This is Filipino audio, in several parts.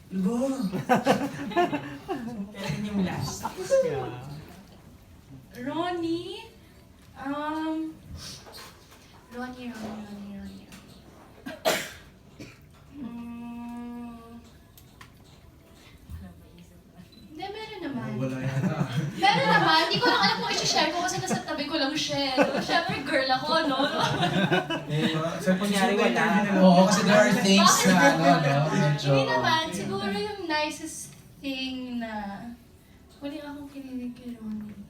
Lugo! Kailan yung last? Ronnie? Ronnie. Hindi, meron naman. Wala yata. Meron naman, hindi ko lang alam kung i-share ko kasi nasa tabi ko lang siya. Siyempre, girl ako, no? Sa Kunyari wala. Oo, kasi there are things na ano, no? Medyo... Hindi naman, siguro yung nicest thing na huli akong kinilig kay Ronnie.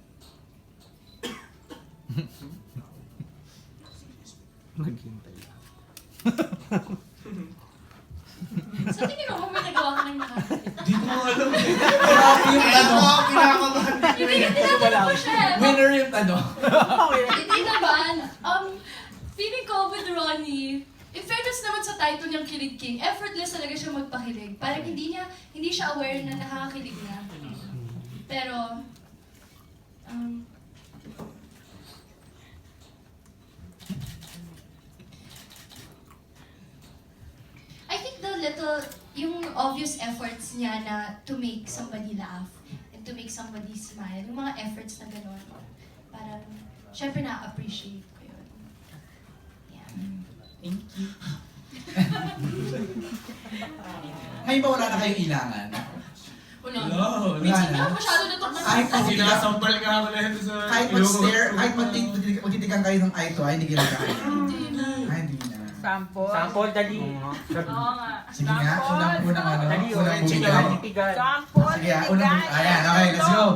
Maghintay lang. Sa tingin mo, may nagawa ka ng nakakalimutan. Di ko alam eh. Grabe yung ano. Pinakabahan. Hindi ka tinatanong ko siya. Winner yung ano. Hindi naman. Feeling ko with Ronnie, in fairness naman sa title niyang Kilig King, effortless talaga siya magpakilig. Parang hindi siya aware na nakakakilig na. Pero, I think yung obvious efforts niya na to make somebody laugh and to make somebody smile, yung mga efforts na gano'n, parang, syempre na-appreciate ko yun. Yeah. Thank you. Ngayon ba wala na kayong ilangan? Wala. Wala. Minsan nga, masyado na ito. Kahit Sinasampal ka ako na ito sa... kahit mag-stare, kahit magtitigan kayo ng eye to eye, hindi ginagaya. Hindi na. Ay, hindi na. Sample. Sample, dali. Oo nga. Sige nga, unang ano, Dali, unang orange bumigay. tigan. Sample. Sige, unang bumigay. Ayan, okay, let's go.